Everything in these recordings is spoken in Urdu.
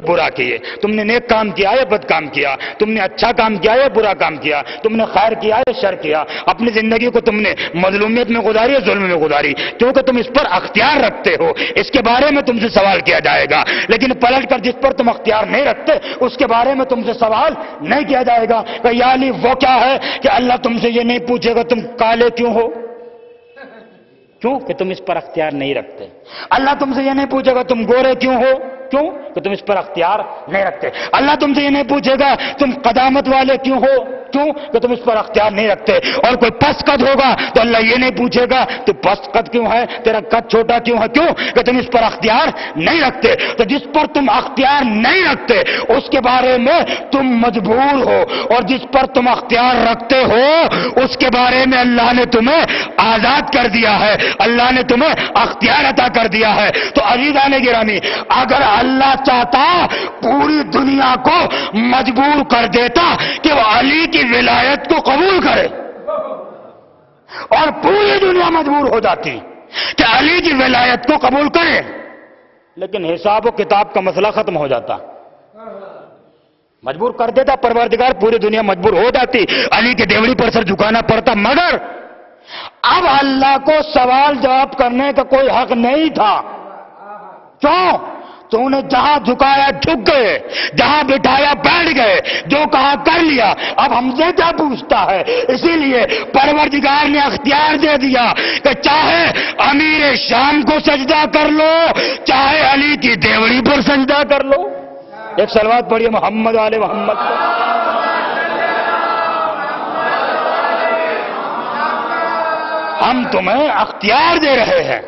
برا کیے، تم نے نیک کام کیا یا بد کام کیا، تم نے اچھا کام کیا یا برا کام کیا، تم نے خیر کیا یا شر کیا، اپنی زندگی کو تم نے مظلومیت میں گزاری یا ظلم میں گزاری، کیونکہ تم اس پر اختیار رکھتے ہو، اس کے بارے میں تم سے سوال کیا جائے گا۔ لیکن پلٹ کر جس پر تم اختیار نہیں رکھتے اس کے بارے میں تم سے سوال نہیں کیا جائے گا۔ کہ یا علی وہ کیا ہے کہ اللہ تم سے یہ نہیں پوچھے گا تم کالے کیوں ہو، کیوں کہ تم اس پر اختیار نہیں رکھتے۔ اللہ تم سے یہ نہیں پوچھے گا تم گورے کیوں ہو، کیوں کہ تم اس پر اختیار نہیں رکھتے۔ اللہ تم سے یہ نہیں پوچھے گا تم قدامت والے کیوں ہو، کیوں کہ تم اس پر اختیار نہیں رکھتے۔ اور کوئی پست قد ہوگا تو اللہ یہ نہیں پوچھے گا تو پست قد کیوں ہے، تیرا قد چھوٹا کیوں ہے، کیوں کہ تم اس پر اختیار نہیں رکھتے۔ تو جس پر تم اختیار نہیں رکھتے اس کے بارے میں تم مجبور ہو، اور جس پر تم اختیار رکھتے ہو اس کے بارے میں اللہ نے تمہیں آزاد کر دیا ہے، اللہ نے تمہیں اختیار عطا کر دیا ہے۔ تو عزیزان گرامی، اگر اللہ چاہتا پوری دنیا کو مجبور کر دیتا کہ وہ علی کی ولایت کو قبول کرے، اور پوری دنیا مجبور ہو جاتی کہ علی کی ولایت کو قبول کرے، لیکن حساب و کتاب کا مسئلہ ختم ہو جاتا۔ مجبور کر دیتا پروردگار، پوری دنیا مجبور ہو جاتی، علی کے دیوڑی پر سر جھکانا پڑتا، مگر اب اللہ کو سوال جواب کرنے کا کوئی حق نہیں تھا۔ کیوں؟ تو انہیں جہاں جھکایا جھک گئے، جہاں بٹھایا بیٹھ گئے، جو کہا کر لیا، اب ہم سے کیا پوچھتا ہے؟ اسی لیے پروردگار نے اختیار دے دیا کہ چاہے امیر شام کو سجدہ کر لو، چاہے علی کی دیوڑی پر سجدہ کر لو۔ ایک صلوات پڑھیے محمد آل محمد۔ ہم تمہیں اختیار دے رہے ہیں،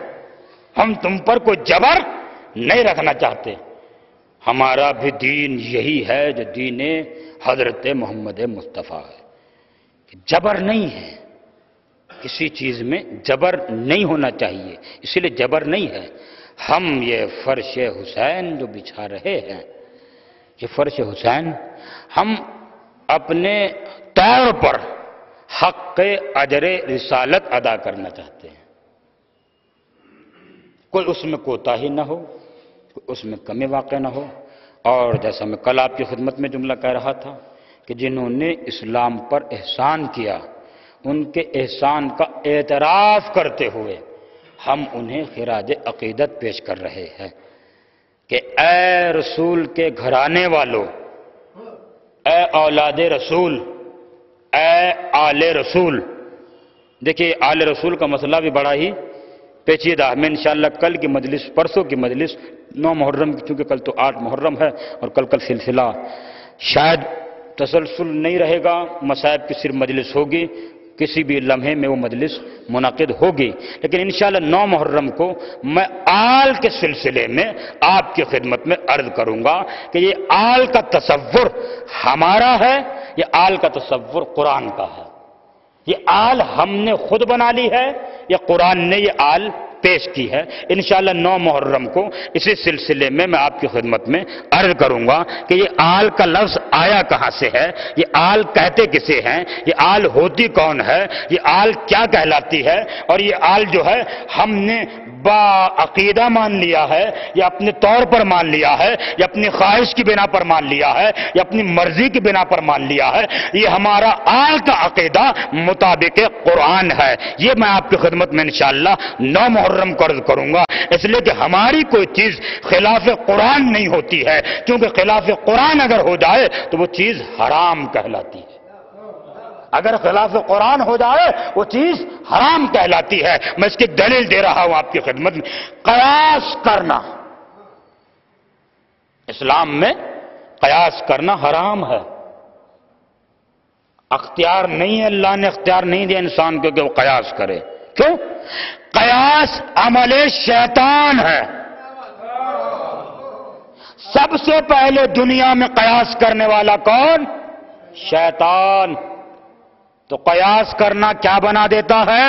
ہم تم پر کوئی جبر نہیں رکھنا چاہتے۔ ہمارا بھی دین یہی ہے جو دین حضرت محمد مصطفیٰ ہے، جبر نہیں ہے، کسی چیز میں جبر نہیں ہونا چاہیے، اسی لیے جبر نہیں ہے۔ ہم یہ فرش حسین جو بچھا رہے ہیں، یہ فرش حسین ہم اپنے طور پر حق اجر رسالت ادا کرنا چاہتے ہیں، کوئی اس میں کوتاہی نہ ہو، کوئی اس میں کمی واقع نہ ہو۔ اور جیسا میں کل آپ کی خدمت میں جملہ کہہ رہا تھا کہ جنہوں نے اسلام پر احسان کیا ان کے احسان کا اعتراف کرتے ہوئے ہم انہیں خراج عقیدت پیش کر رہے ہیں کہ اے رسول کے گھرانے والوں، اے اولاد رسول، اے آل رسول۔ دیکھیے آل رسول کا مسئلہ بھی بڑا ہی پیچیدہ ہے۔ میں انشاءاللہ کل کی مجلس، پرسوں کی مجلس 9 محرم کی، چونکہ کل تو 8 محرم ہے اور کل سلسلہ شاید تسلسل نہیں رہے گا، مصائب کی صرف مجلس ہوگی، کسی بھی لمحے میں وہ مجلس منعقد ہوگی، لیکن انشاءاللہ 9 محرم کو میں آل کے سلسلے میں آپ کی خدمت میں عرض کروں گا کہ یہ آل کا تصور ہمارا ہے، یہ آل کا تصور قرآن کا ہے، یہ آل ہم نے خود بنا لی ہے یا قرآن نے یہ آل پیش کی ہے۔ انشاءاللہ 9 محرم کو اسی سلسلے میں آپ کی خدمت میں عرض کروں گا کہ یہ آل کا لفظ آیا کہاں سے ہے، یہ آل کہتے کسے ہیں، یہ آل ہوتی کون ہے، یہ آل کیا کہلاتی ہے، اور یہ آل جو ہے ہم نے عقیدہ مان لیا ہے یا اپنے طور پر مان لیا ہے یا اپنی خواہش کی بنا پر مان لیا ہے یا اپنی مرضی کی بنا پر مان لیا ہے، یہ ہمارا آل کا عقیدہ مطابق قرآن ہے۔ یہ میں آپ کی خدمت میں انشاءاللہ 9 محرم کو عرض کروں گا، اس لیے کہ ہماری کوئی چیز خلاف قرآن نہیں ہوتی ہے، کیونکہ خلاف قرآن اگر ہو جائے تو وہ چیز حرام کہلاتی ہے۔ اگر خلاف قرآن ہو جائے وہ چیز حرام کہلاتی ہے۔ میں اس کی دلیل دے رہا ہوں آپ کی خدمت میں۔ قیاس کرنا، اسلام میں قیاس کرنا حرام ہے، اختیار نہیں ہے، اللہ نے اختیار نہیں دیا انسان کو کہ وہ قیاس کرے۔ کیوں؟ قیاس عمل شیطان ہے۔ سب سے پہلے دنیا میں قیاس کرنے والا کون؟ شیطان۔ تو قیاس کرنا کیا بنا دیتا ہے؟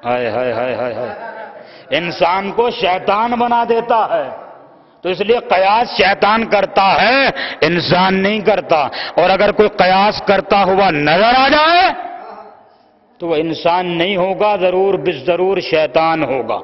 ہائے ہائے ہائے ہائے ہائے، انسان کو شیطان بنا دیتا ہے۔ تو اس لیے قیاس شیطان کرتا ہے، انسان نہیں کرتا۔ اور اگر کوئی قیاس کرتا ہوا نظر آ جائے تو وہ انسان نہیں ہوگا، ضرور بالضرور شیطان ہوگا۔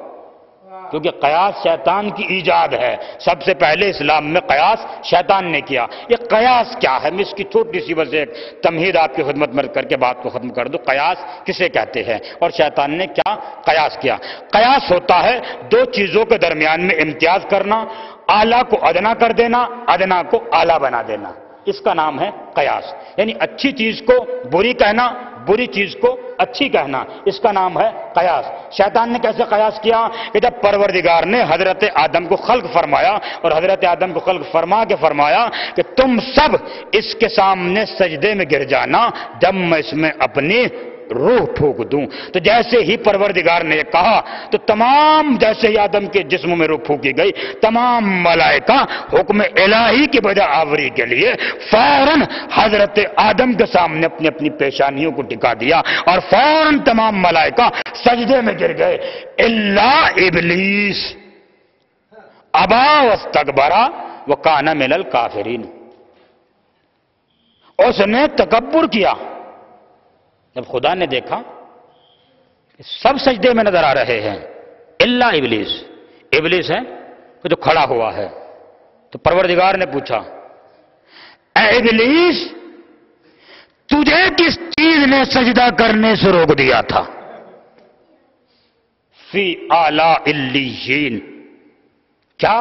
کیونکہ قیاس شیطان کی ایجاد ہے. سب سے پہلے اسلام میں قیاس شیطان نے کیا. یہ قیاس کیا ہے؟ میں اس کی چھوٹی سی بس ایک تمہید آپ کی خدمت میں کر کے بات کو ختم کر دوں. قیاس کسے کہتے ہیں اور شیطان نے کیا قیاس کیا؟ قیاس ہوتا ہے دو چیزوں کے درمیان میں امتیاز کرنا، اعلیٰ کو ادنا کر دینا، ادنا کو اعلیٰ بنا دینا. اس کا نام ہے قیاس. یعنی اچھی چیز کو بری کہنا، بری چیز کو اچھی کہنا، اس کا نام ہے قیاس. شیطان نے کیسے قیاس کیا کہ جب پروردگار نے حضرت آدم کو خلق فرمایا اور حضرت آدم کو خلق فرما کے فرمایا کہ تم سب اس کے سامنے سجدے میں گر جانا جب میں اس میں اپنی روح پھونک دوں. تو جیسے ہی پروردگار نے کہا تو تمام، جیسے ہی آدم کے جسم میں روح پھونکی گئی، تمام ملائکہ حکم الہی کی بجا آوری کے لیے فوراً حضرت آدم کے سامنے اپنی اپنی پیشانیوں کو ٹکا دیا اور فوراً تمام ملائکہ سجدے میں گر گئے الا ابلیس ابا واستکبر وکان من الکافرین. اس نے تکبر کیا. جب خدا نے دیکھا کہ سب سجدے میں نظر آ رہے ہیں الا ابلیس، ابلیس ہے جو کھڑا ہوا ہے، تو پروردگار نے پوچھا اے ابلیس تجھے کس چیز نے سجدہ کرنے سے روک دیا تھا؟ فی اعلی علیین، کیا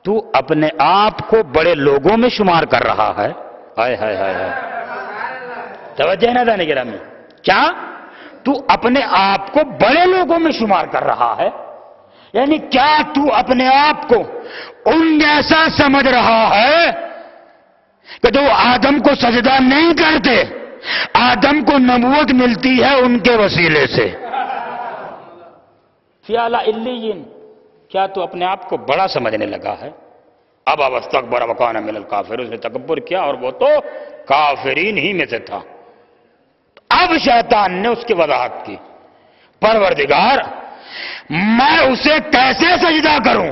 تو اپنے آپ کو بڑے لوگوں میں شمار کر رہا ہے؟ ہائے ہائے ہائے ہائے، توجہ نہ دانے گرامی، کیا تو اپنے آپ کو بڑے لوگوں میں شمار کر رہا ہے؟ یعنی کیا تو اپنے آپ کو ان جیسا سمجھ رہا ہے کہ جو آدم کو سجدہ نہیں کرتے، آدم کو نبوت ملتی ہے ان کے وسیلے سے؟ فی اعلی علیین، کیا تو اپنے آپ کو بڑا سمجھنے لگا ہے؟ ابا واستکبر وکان من الکافرین، اس نے تکبر کیا اور وہ تو کافرین ہی میں سے تھا. اب شیطان نے اس کی وضاحت کی، پروردگار میں اسے کیسے سجدہ کروں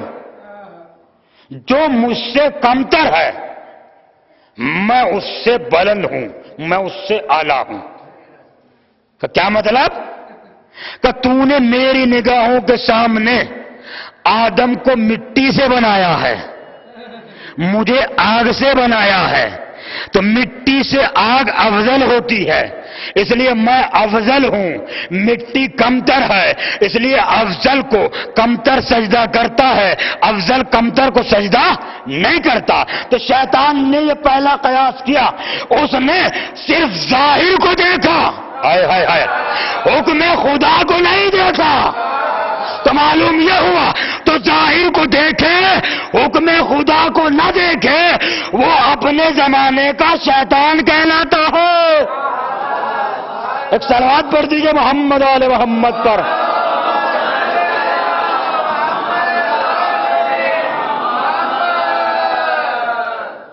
جو مجھ سے کمتر ہے؟ میں اس سے بلند ہوں، میں اس سے اعلیٰ ہوں. کہ کیا مطلب؟ کہ تو نے میری نگاہوں کے سامنے آدم کو مٹی سے بنایا ہے، مجھے آگ سے بنایا ہے، تو مٹی سے آگ افضل ہوتی ہے، اس لیے میں افضل ہوں. مٹی کمتر ہے، اس لیے افضل کو کمتر سجدہ کرتا ہے، افضل کمتر کو سجدہ نہیں کرتا. تو شیطان نے یہ پہلا قیاس کیا، اس نے صرف ظاہر کو دیکھا، ہائے ہائے ہائے، حکم خدا کو نہیں دیکھا. تو معلوم یہ ہوا تو ظاہر کو دیکھے حکم خدا کو نہ دیکھے وہ اپنے زمانے کا شیطان کہلاتا ہے. ایک صلوات پڑھ دیجئے محمد آل محمد پر.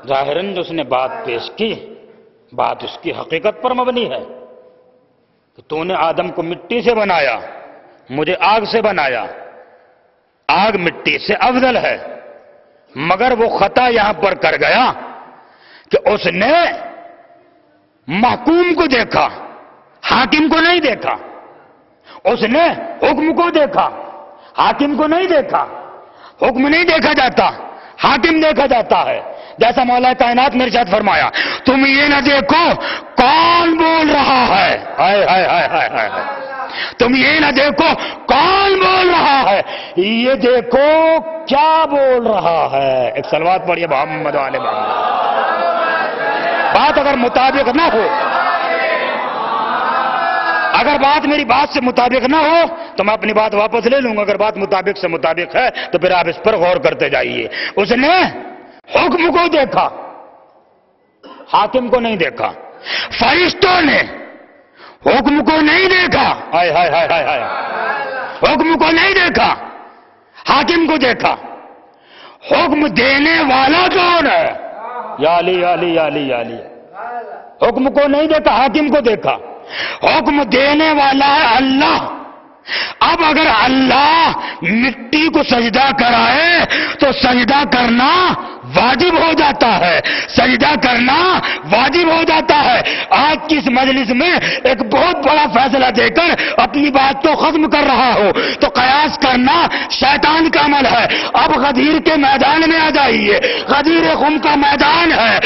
ظاہراً جو اس نے بات پیش کی، بات اس کی حقیقت پر مبنی ہے کہ تو نے آدم کو مٹی سے بنایا، مجھے آگ سے بنایا، آگ مٹی سے افضل ہے. مگر وہ خطا یہاں پر کر گیا کہ اس نے محکوم کو دیکھا، حاکم کو نہیں دیکھا. اس نے حکم کو دیکھا، حاکم کو نہیں دیکھا. حکم نہیں دیکھا جاتا، حاکم دیکھا جاتا ہے. جیسا مولا کائنات نے ارشاد فرمایا تم یہ نہ دیکھو کون بول رہا ہے، ہائے ہائے ہائے ہائے ہائے، تم یہ نہ دیکھو کون بول رہا ہے، یہ دیکھو کیا بول رہا ہے. ایک صلوات پڑھیے محمد والے محمد. بات اگر مطابق نہ ہو، اگر بات میری بات سے مطابق نہ ہو تو میں اپنی بات واپس لے لوں گا. اگر بات مطابق سے مطابق ہے تو پھر آپ اس پر غور کرتے جائیے. اس نے حکم کو دیکھا، حاکم کو نہیں دیکھا. فرشتوں نے حکم کو نہیں دیکھا، ہائے ہائے ہائے ہائے ہائے، حکم کو نہیں دیکھا، حاکم کو دیکھا. حکم دینے والا کون ہے؟ یا علی یا علی یا علی یا علی. حکم کو نہیں دیکھا، حاکم کو دیکھا. حکم دینے والا ہے اللہ. اب اگر اللہ مٹی کو سجدہ کرائے تو سجدہ کرنا واجب ہو جاتا ہے، سجدہ کرنا واجب ہو جاتا ہے۔ آج کی اس مجلس میں ایک بہت بڑا فیصلہ دے کر اپنی بات کو ختم کر رہا ہو تو قیاس کرنا شیطان کا عمل ہے۔ اب غدیر کے میدان میں آ جائیے، غدیر خم کا میدان ہے،